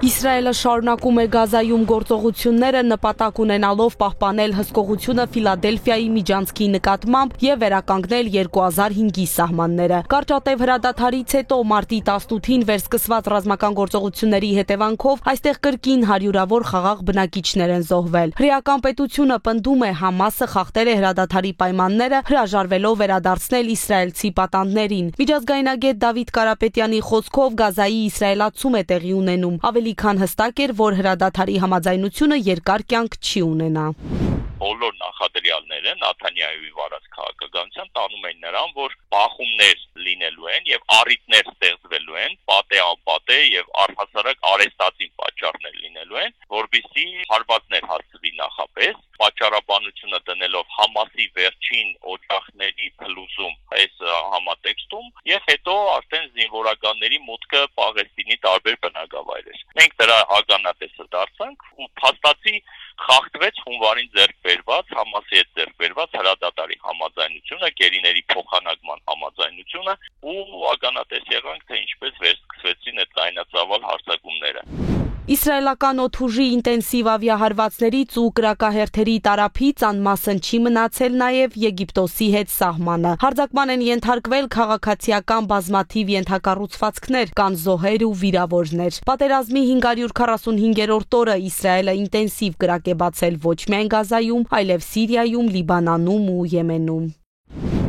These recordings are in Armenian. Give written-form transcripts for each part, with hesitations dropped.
Իսրայելը շարունակում է Գազայում գործողությունները նպատակ ունենալով պահպանել հսկողությունը Ֆիլադելֆիայի միջանցքի նկատմամբ եւ վերականգնել 2005-ի սահմանները։ Կարճատև հրադադարից հետո մարտի 18-ին վերսկսված ռազմական գործողությունների հետևանքով այստեղ կրկին հարյուրավոր խաղաղ բնակիչներ են զոհվել։ Հրեական պետությունը պնդում է Համասը խախտել է հրադադարի պայմանները, հրաժարվելով վերադարձնել իսրայելցի պատանդներին։ Միջազգայնագետ Դավիթ Կարապետյանի խոսքով Գազայի իսրայելացում է տեղի ունենում։ Ավելի քան հստակ էր, որ հրադադարի համաձայնությունը երկար կյանք չի ունենա։ Բոլոր նախադրյալները Նաթանյահուի վարած քաղաքականության տանում են նրան, որ բախումներ լինելու են եւ առիթներ ստեղծվելու են, պատե եւ առհասարակ արեստացին պատճառներ լինելու են, որբիսի հարվածներ հասցվի նախապես, պատճառաբանությունը դնելով Համասի վերջին օջախների փլուզում այս համատեքստում եւ հետո արդեն զինվորականների մուտքը Պաղեստինի տարբեր բնակավայրեր։ Մենք դրա ականատեսը դարձանք ու փաստացի խախտվեց հունվարին ձեռք բերված Համասի հետ ձեռք բերված հրադադարի համաձայնությունը, գերիների փոխանակման համաձայնությունը ու ականատես եղանք, թե ինչպես վերսկսվեցին այդ լայնածավալ հարձակումները։ Իսրայելական օդուժի ինտենսիվ ավիահարվածներից ու կրակահերթերի տարափից անմասն չի մնացել նաև Եգիպտոսի հետ սահմանը։ Հարձակման են ենթարկվել քաղաքացիական բազմաթիվ ենթակառուցվածքներ, կան զոհեր ու վիրավորներ։ Պատերազմի 545-րդ օրը Իսրայելը ինտենսիվ կրակ է բացել ոչ միայն Գազայում, այլև Սիրիայում, Լիբանանում ու Եմենում։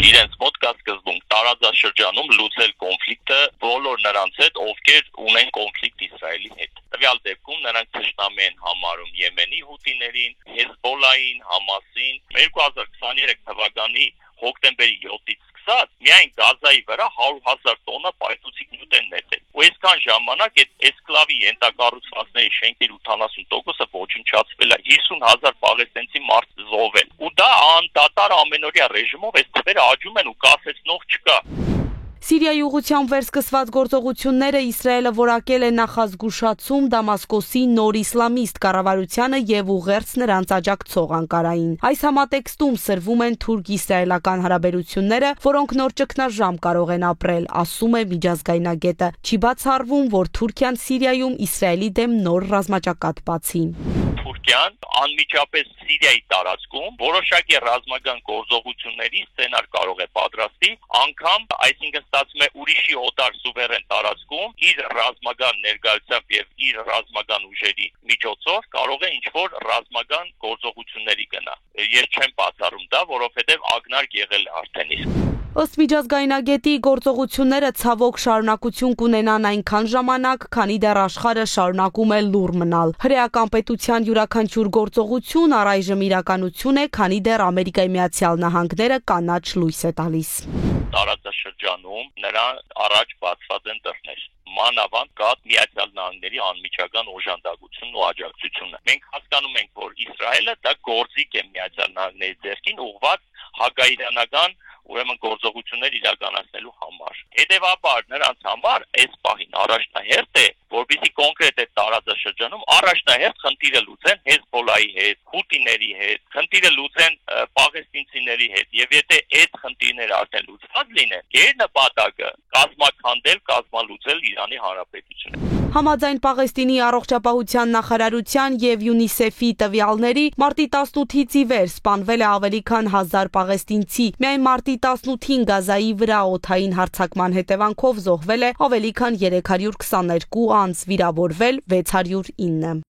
Իրենց մոտ կա սկզբունք տարածաշրջանում լուծել կոնֆլիկտը բոլոր նրանց հետ, ովքեր ունեն կոնֆլիկտ Իսրայելի հետ։ Տվյալ դեպքում նրանք թշնամի են համարում Եմենի հութիներին, Հեզբոլային, Համասին։ 2023 թվականի հոկտեմբերի 7-ից սկսած միայն Գազայի վրա 100,000 տոննա պայթուցիկ նյութ են նետել։ Ու այսքան ժամանակ այդ էսկլավի ենթակառուցվածքների շենքերի 80%-ը ոչնչացվել է, 50,000 պաղեստինցի մարդ զոհվել։ Ու դա անդադար ամենօրյա ռեժիմով այս թվերը աճում են ու կասեցնող չկա։ Սիրիայի ուղղությամբ վերսկսված գործողությունները Իսրայելը որակել է նախազգուշացում Դամասկոսի նոր իսլամիստ կառավարությանը եւ ուղերձ նրանց աջակցող Անկարային։ Այս համատեքստում սրվում են թուրք-իսրայելական հարաբերությունները, որոնք նոր ճգնաժամ կարող են ապրել, ասում է միջազգայնագետը։ Չի բացառվում, որ Թուրքիան Սիրիայում Իսրայելի դեմ նոր ռազմաճակատ բացի։ Թուրքիան անմիջապես Սիրիայի տարածքում որոշակի ռազմական գործողությունների սցենար կարող է պատրաստի, անգամ, այսինքն ստացվում է ուրիշի օտար սուվերեն տարածքում իր ռազմական ներկայությամբ եւ իր ռազմական ուժերի միջոցով կարող է ինչ-որ ռազմական գործողությունների գնա։ Ես չեմ բացառում դա, որովհետեւ ակնարկ եղել է արդեն իսկ։ Ըստ միջազգայնագետի գործողությունները ցավոք շարունակություն կունենան այնքան ժամանակ, քանի դեռ աշխարհը շարունակում է լուռ մնալ։ Հրեական պետության յուրաքանչյուր գործողություն առայժմ իրականություն է, քանի դեռ Ամերիկայի Միացյալ Նահանգները կանաչ լույս է տալիս։ Տարածաշրջանում նրա առաջ բացված են դռներ։ Մանավանդ կա Միացյալ Նահանգների անմիջական օժանդակությունն ու աջակցությունը։ Մենք հասկանում ենք, որ Իսրայելը դա գործիք է Միացյալ Նահանգների ձեռքին ուղղված հակաիրանական ուրեմն գործողություններ իրականացնելու համար։ Հետևաբար նրանց համար այս պահին առաջնահերթ է, որպեսզի կոնկրետ այդ տարածաշրջանում առաջնահերթ խնդիրը լուծեն Հեզբոլայի հետ, հութիների հետ, խնդիրը լուծեն պաղեստինցիների հետ, եւ եթե այդ խնդիրները արդեն լուծված լինեն, իր նպատակը կազմաքանդել, կազմալուծել Իրանի Հանրապետությունը։ Համաձայն Պաղեստինի առողջապահության նախարարության եւ ՅՈՒՆԻՍԵՖ-ի տվյալների, մարտի 18-ից ի վեր սպանվել է ավելի քան 1000 պաղեստինցի։ Միայն մարտի 18-ին Գազայի վրա օդային հարձակման հետևանքով զոհվել է ավելի քան 322 անձ, վիրավորվել 609։